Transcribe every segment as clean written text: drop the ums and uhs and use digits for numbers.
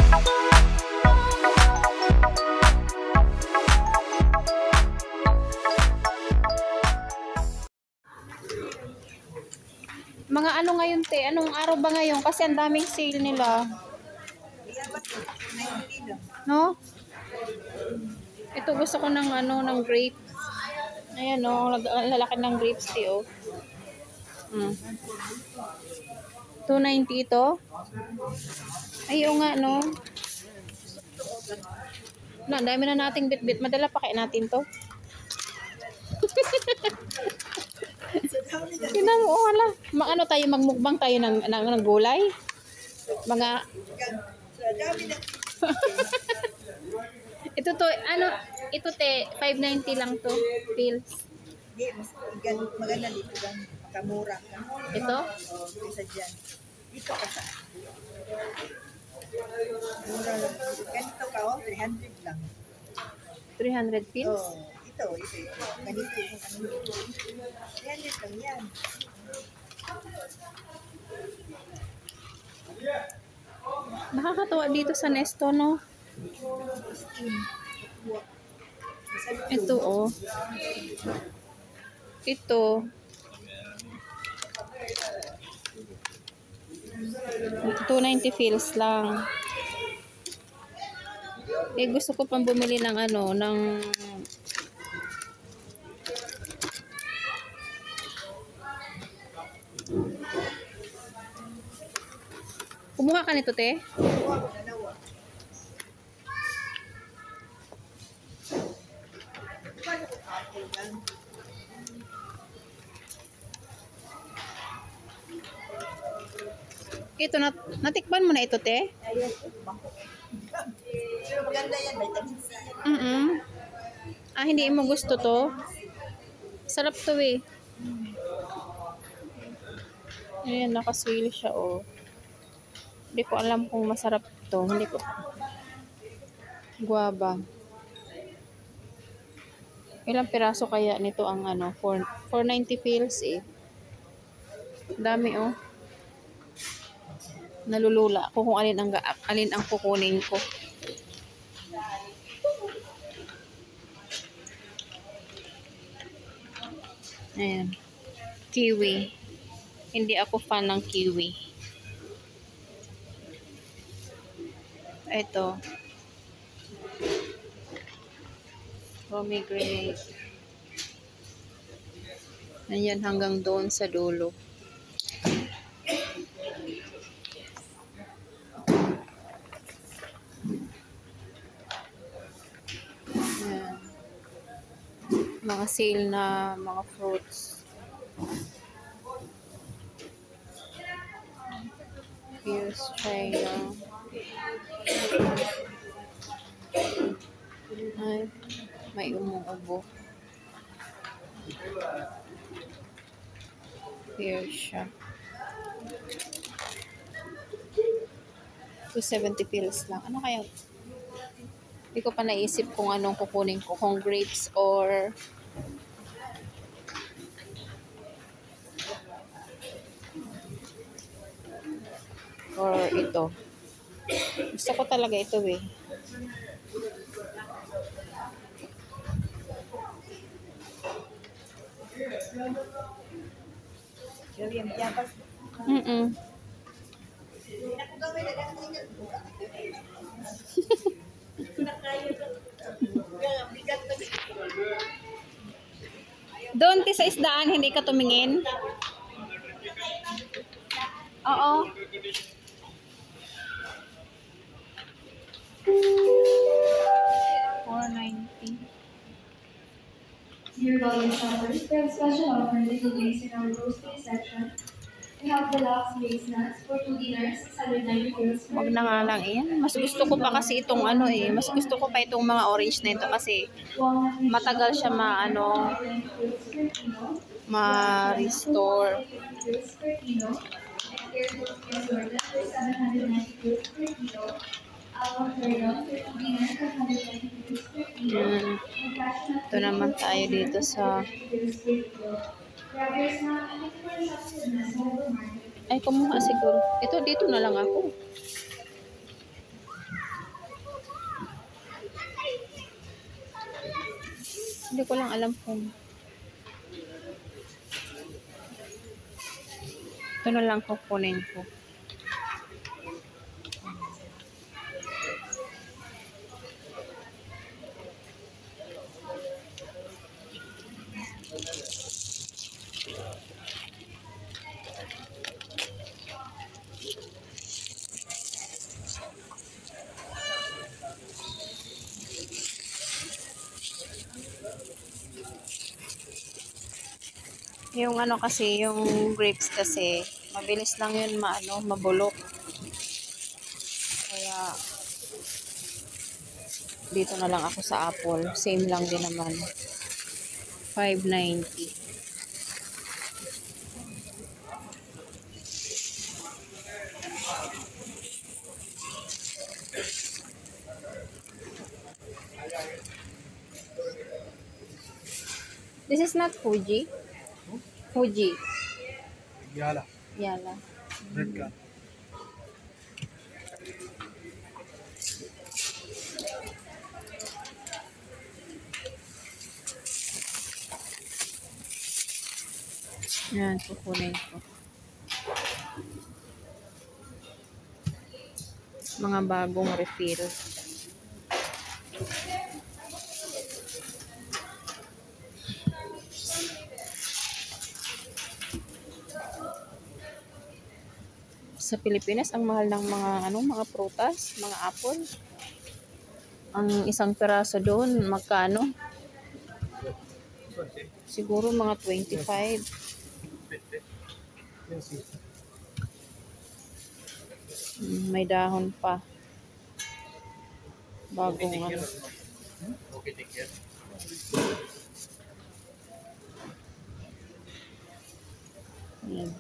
Mga ano ngayon, te? Anong araw ba ngayon? Kasi ang daming sale nila. No? Ito gusto ko ng ano, ng grapes. Ayan o, lalaki ng grapes, te, oh. 290 ito. Ayaw nga, no? Na, dami na nating bit-bit. Madala pa kaya natin to. Tinan mo, wala. Ano tayo, magmukbang tayo ng gulay? Mga... ito to, ano, ito te, 590 lang to, pills. Maganda dito lang, makamura. Ito? Isa dyan. Dito ka sa. Mura lang. Ganito ka, 300 lang. 300 pills? Oh, ito. Ganito yung ano. 300 lang yan. Nakakatawa dito sa Nesto, no? Ito, oh. Ito. 290 pills lang. Eh, gusto ko pang bumili ng ano, ng... Kumuha ka nito, te? Ito, natikban mo na ito, te? Ayun. Pero maganda yan, vitamin C. Ah, hindi mo gusto to? Sarap to, eh. Ayan, nakaswil siya, oh. Hindi ko alam kung masarap to. Hindi ko... Guava. Ilang piraso kaya nito ang ano? 490 pills, eh. Dami, oh. Nalulula ako kung alin ang kukunin ko. Ayan. Kiwi. Hindi ako fan ng kiwi. Ito. Pomegranate. Ayan, hanggang doon sa dulo. Ayan. Mga sale na mga fruits. Here's China. Ay, may umuubo. Here siya. 270 pills lang. Ano kaya? Hindi ko pa naisip kung anong kukunin ko. Kung grapes or ito. Gusto ko talaga ito, eh. Doon sa isdaan, hindi ka tumingin? Oo. Dear volume shoppers, we have special offer little days in our grocery section. We have deluxe base nuts for 2 dinners, 690 euros. Wag na nga lang yan. Mas gusto ko pa kasi itong ano, eh. Mas gusto ko pa itong mga orange na ito kasi matagal siya ma-restore. Ito naman tayo dito sa ay, kumuha siguro. Ito, dito na lang ako. Hindi ko lang alam kung ito na lang kukunin ko. Yung ano kasi, yung grapes kasi, mabilis lang yun mabulok. Kaya, dito na lang ako sa apple. Same lang din naman. 590. This is not Fuji. Fuji. Yala. Yala. Red can. Yan, kukunin ko. Mga bagong refill. Sa Pilipinas, ang mahal ng mga prutas, mga apple. Ang isang piraso doon, magkano? Siguro mga 25. May dahon pa. Bagong ano. Okay, take care. Yan.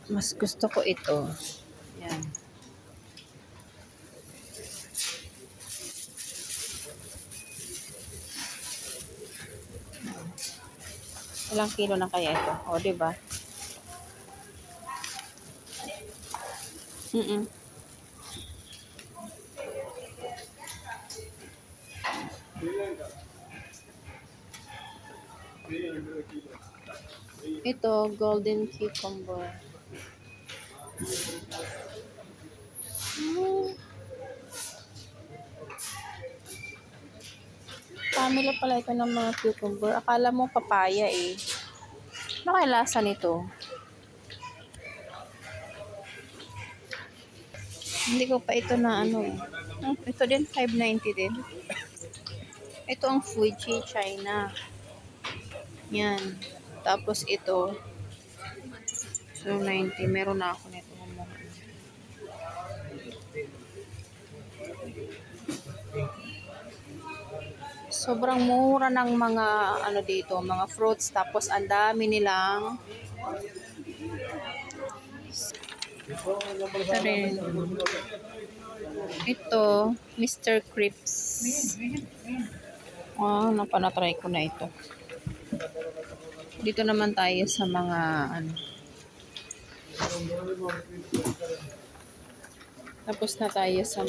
Mas gusto ko ito. Yan. Ilang kilo na kaya ito? O, diba? Ito, golden cucumber. Family pala ito ng mga cucumber. Akala mo papaya eh. Ano kaya lasa nito? Hindi ko pa ito na ano eh. Ito din, 590 din. Ito ang Fuji, China. Yan. Tapos ito, 290. Meron na ako nito. Sobrang mura ng mga ano dito, mga fruits. Tapos ang dami nilang ito, Mr. Crips. Napanatry ko na ito. Dito naman tayo sa mga ano. Tapos na tayo sa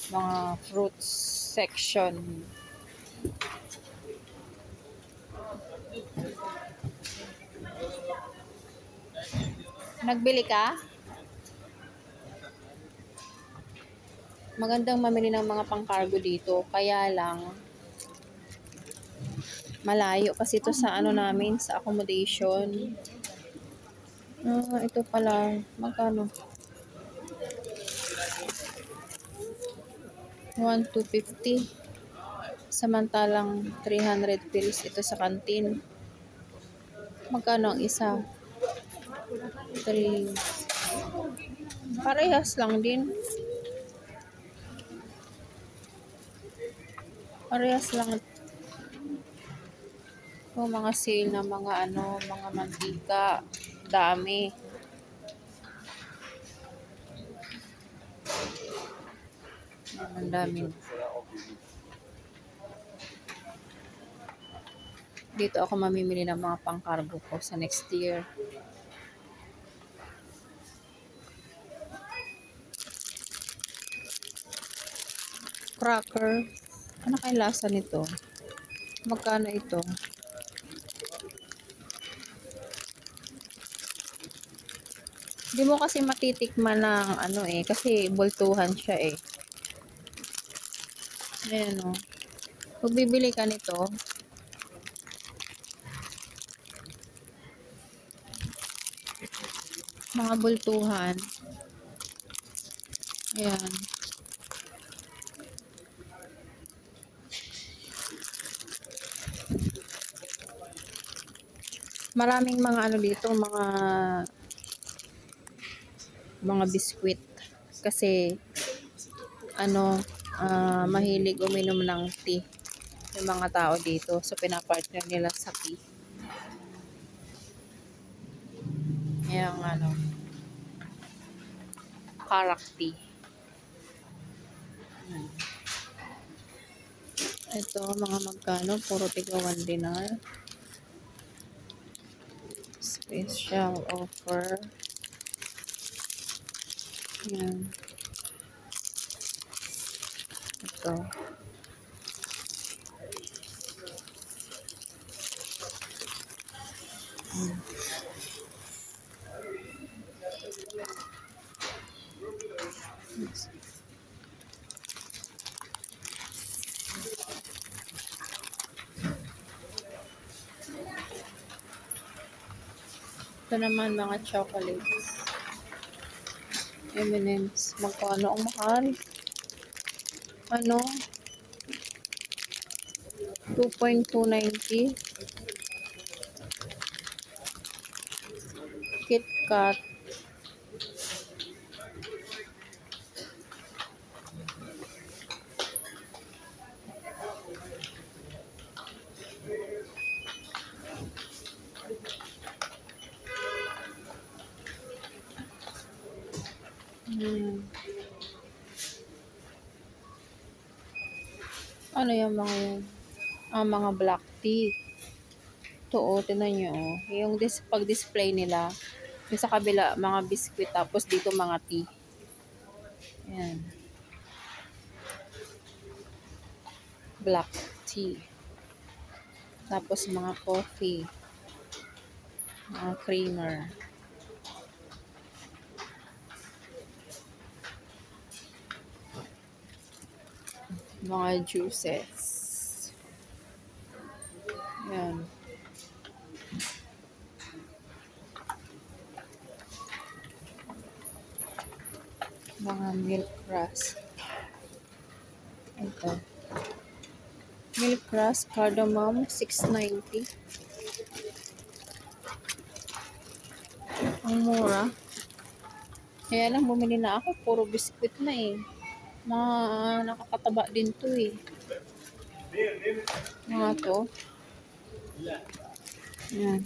mga fruits section. Nagbili ka? Magandang mamili ng mga pang-cargo dito. Kaya lang, malayo kasi ito sa ano namin, sa accommodation. Ito pala. Magkano? 1,250. Samantalang 300 pills ito sa kantin. Magkano ang isa? 3. Parehas lang din. Parehas lang. Mga sale na mga mantika. Dami. Ang dami. Dito ako mamimili ng mga pang-cargo ko sa next year. cracker. Ano kayang lasa nito? Magkano ito? Hindi mo kasi matitikman ng ano eh, kasi bultuhan siya eh. Ayan o. Kung bibili ka nito, mga bultuhan. Ayan. Maraming mga ano dito, mga biskwit. Kasi, ano, mahilig uminom ng tea yung mga tao dito. So, pinapartner nila sa tea. Yung ano, karak tea. Ito, mga magkano, puro tiga 1 dinar. Special offer. Yan. Ito. Ito naman mga chocolates. M&M's. Magkano ang mahal? Ano? 2.290. KitKat. Ano yung mga yan? Mga black tea. Ito o, tinan nyo o. Yung pag-display nila, yung sa kabila, mga biscuit, tapos dito mga tea. Ayan. Black tea. Tapos mga coffee. Mga creamer. Mga juices. Ayan. Mga milk grass. Ito. Milk grass, cardamom, 690. Ang mura. Kaya lang, bumili na ako. Puro biskuit na eh. Nakakataba din to eh. Mga to. Yan.